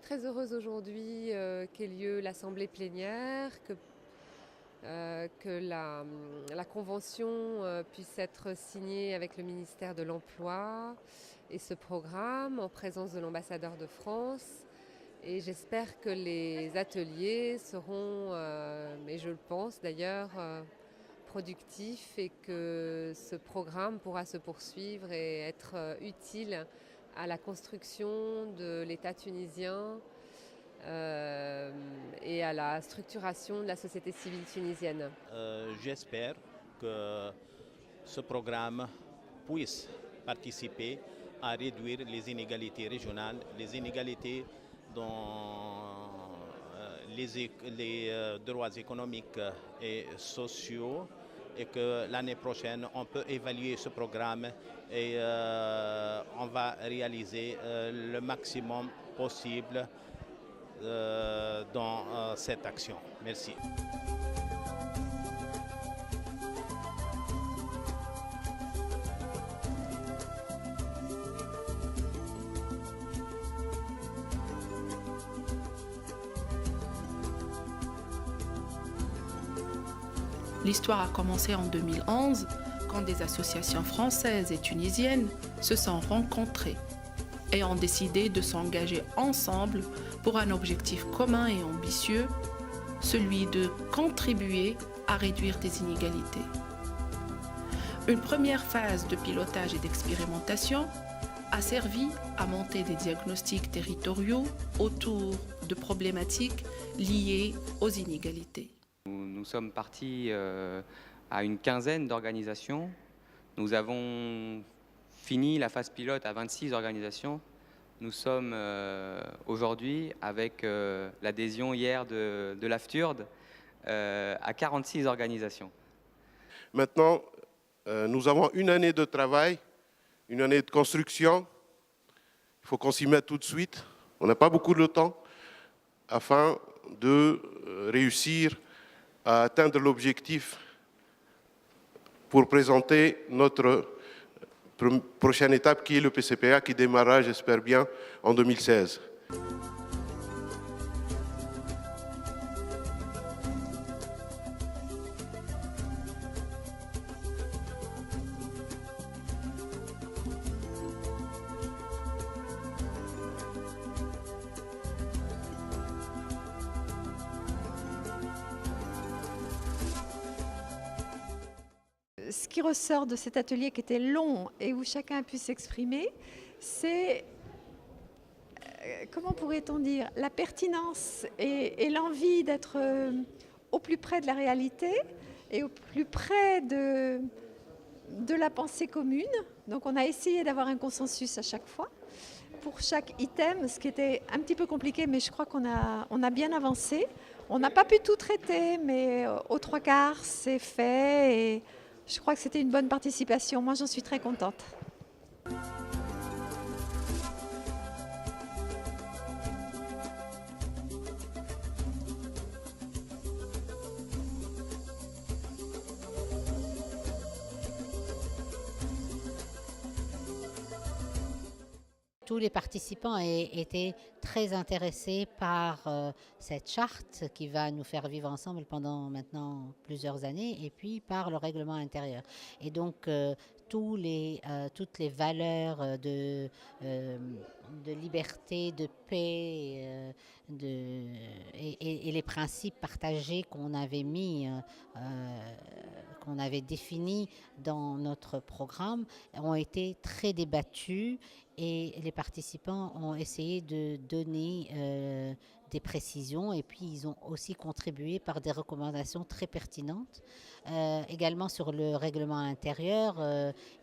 très heureuse aujourd'hui qu'ait lieu l'assemblée plénière, que la convention puisse être signée avec le ministère de l'Emploi et ce programme en présence de l'ambassadeur de France. Et j'espère que les ateliers seront, et je le pense d'ailleurs, productifs et que ce programme pourra se poursuivre et être utile à la construction de l'État tunisien et à la structuration de la société civile tunisienne. J'espère que ce programme puisse participer à réduire les inégalités régionales, les inégalités dans les droits économiques et sociaux, et que l'année prochaine, on peut évaluer ce programme et on va réaliser le maximum possible dans cette action. Merci. L'histoire a commencé en 2011, quand des associations françaises et tunisiennes se sont rencontrées et ont décidé de s'engager ensemble pour un objectif commun et ambitieux, celui de contribuer à réduire des inégalités. Une première phase de pilotage et d'expérimentation a servi à monter des diagnostics territoriaux autour de problématiques liées aux inégalités. Nous sommes partis à une quinzaine d'organisations. Nous avons fini la phase pilote à 26 organisations. Nous sommes aujourd'hui, avec l'adhésion hier de l'AFTURD, à 46 organisations. Maintenant, nous avons une année de travail, une année de construction. Il faut qu'on s'y mette tout de suite. On n'a pas beaucoup de temps afin de réussir à atteindre l'objectif pour présenter notre prochaine étape qui est le PCPA qui démarrera, j'espère bien, en 2016. Ce qui ressort de cet atelier qui était long et où chacun a pu s'exprimer, c'est, comment pourrait-on dire, la pertinence et l'envie d'être au plus près de la réalité et au plus près de la pensée commune. Donc on a essayé d'avoir un consensus à chaque fois pour chaque item, ce qui était un petit peu compliqué, mais je crois qu'on a bien avancé. On n'a pas pu tout traiter, mais aux trois quarts, c'est fait et je crois que c'était une bonne participation. Moi, j'en suis très contente. Tous les participants étaient très intéressés par cette charte qui va nous faire vivre ensemble pendant maintenant plusieurs années et puis par le règlement intérieur. Et donc toutes les valeurs de liberté, de paix et les principes partagés qu'on avait mis, qu'on avait définis dans notre programme ont été très débattus et les participants ont essayé de donner des précisions et puis ils ont aussi contribué par des recommandations très pertinentes. Également sur le règlement intérieur,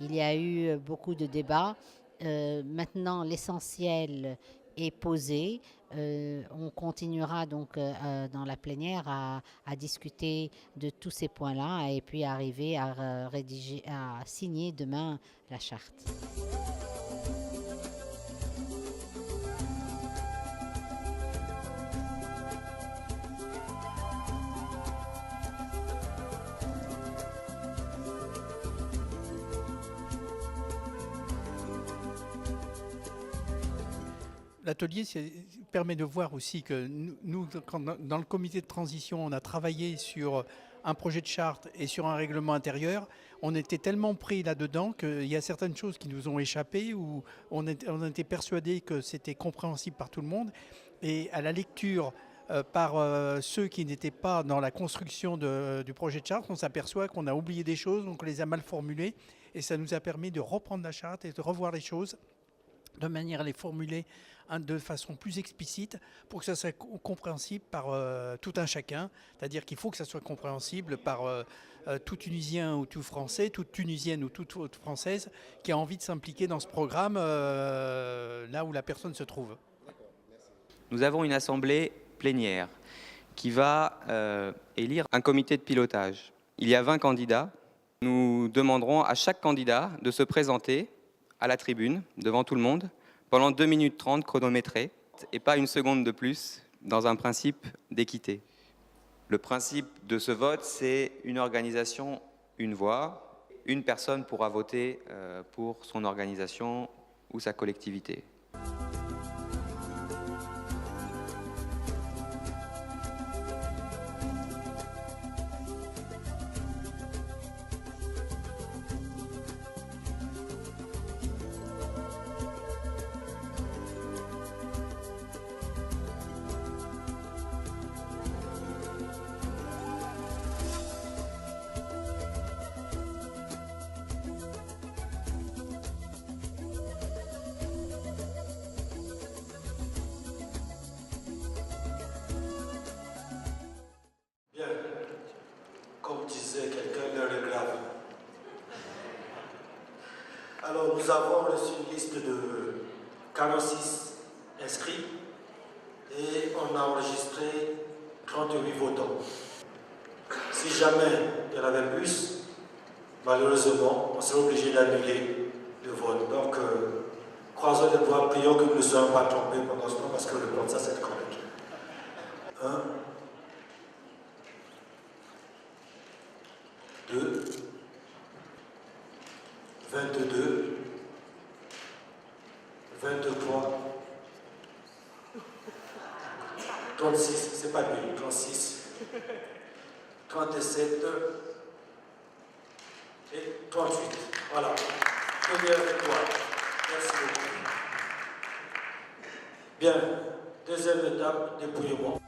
il y a eu beaucoup de débats. Maintenant, l'essentiel est posé. On continuera donc dans la plénière à discuter de tous ces points-là et puis arriver à signer demain la charte. L'atelier s'est permet de voir aussi que nous, dans le comité de transition, on a travaillé sur un projet de charte et sur un règlement intérieur. On était tellement pris là-dedans qu'il y a certaines choses qui nous ont échappé, où on était persuadé que c'était compréhensible par tout le monde. Et à la lecture par ceux qui n'étaient pas dans la construction du projet de charte, on s'aperçoit qu'on a oublié des choses, donc on les a mal formulées. Et ça nous a permis de reprendre la charte et de revoir les choses de manière à les formuler de façon plus explicite pour que ça soit compréhensible par tout un chacun. C'est-à-dire qu'il faut que ça soit compréhensible par tout Tunisien ou tout Français, toute Tunisienne ou toute Française qui a envie de s'impliquer dans ce programme là où la personne se trouve. Nous avons une assemblée plénière qui va élire un comité de pilotage. Il y a 20 candidats. Nous demanderons à chaque candidat de se présenter à la tribune, devant tout le monde, pendant 2 minutes 30 chronométrées, et pas une seconde de plus, dans un principe d'équité. Le principe de ce vote, c'est une organisation, une voix. Une personne pourra voter pour son organisation ou sa collectivité. Comme disait quelqu'un, l'heure est grave. Alors, nous avons reçu une liste de 46 inscrits et on a enregistré 38 votants. Si jamais il y en avait plus, malheureusement, on serait obligé d'annuler le vote. Donc, croisons les doigts, prions que nous ne soyons pas trompés pendant ce temps parce que le plan de ça, c'est correct. 1, 2, 22, 23, 36, c'est pas nul, 36, 37 et 38. Voilà. Première victoire. Merci beaucoup. Bien. Deuxième étape, dépouillement.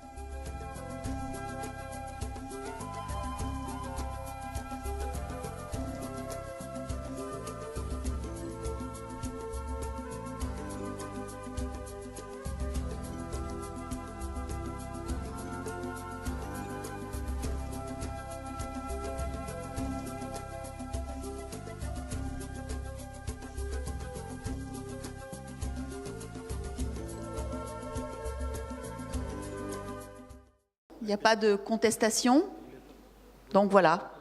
Il n'y a pas de contestation. Donc voilà,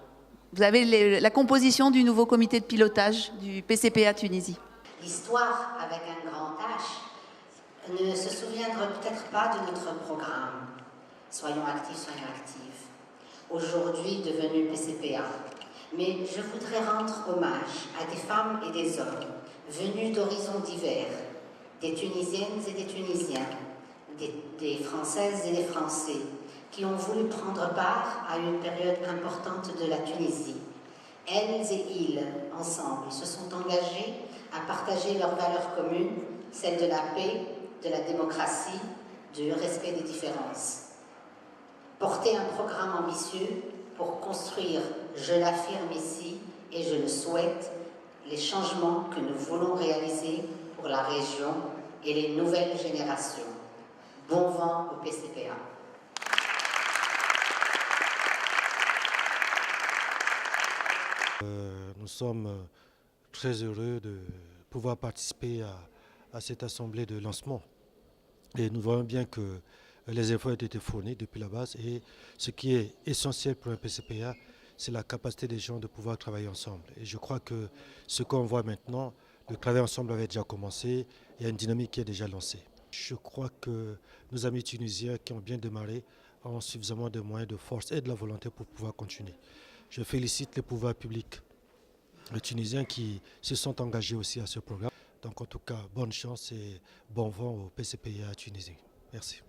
vous avez la composition du nouveau comité de pilotage du PCPA Tunisie. L'histoire avec un grand H ne se souviendra peut-être pas de notre programme. Soyons actifs, aujourd'hui devenu PCPA. Mais je voudrais rendre hommage à des femmes et des hommes venus d'horizons divers, des Tunisiennes et des Tunisiens, des Françaises et des Français, qui ont voulu prendre part à une période importante de la Tunisie. Elles et ils, ensemble, se sont engagés à partager leurs valeurs communes, celles de la paix, de la démocratie, du respect des différences. Porter un programme ambitieux pour construire, je l'affirme ici et je le souhaite, les changements que nous voulons réaliser pour la région et les nouvelles générations. Bon vent au PCPA. Nous sommes très heureux de pouvoir participer à cette assemblée de lancement. Et nous voyons bien que les efforts ont été fournis depuis la base. Et ce qui est essentiel pour un PCPA, c'est la capacité des gens de pouvoir travailler ensemble. Et je crois que ce qu'on voit maintenant, le travail ensemble avait déjà commencé. Il y a une dynamique qui est déjà lancée. Je crois que nos amis tunisiens qui ont bien démarré ont suffisamment de moyens, de force et de la volonté pour pouvoir continuer. Je félicite les pouvoirs publics tunisiens qui se sont engagés aussi à ce programme. Donc en tout cas, bonne chance et bon vent au PCPA Tunisie. Merci.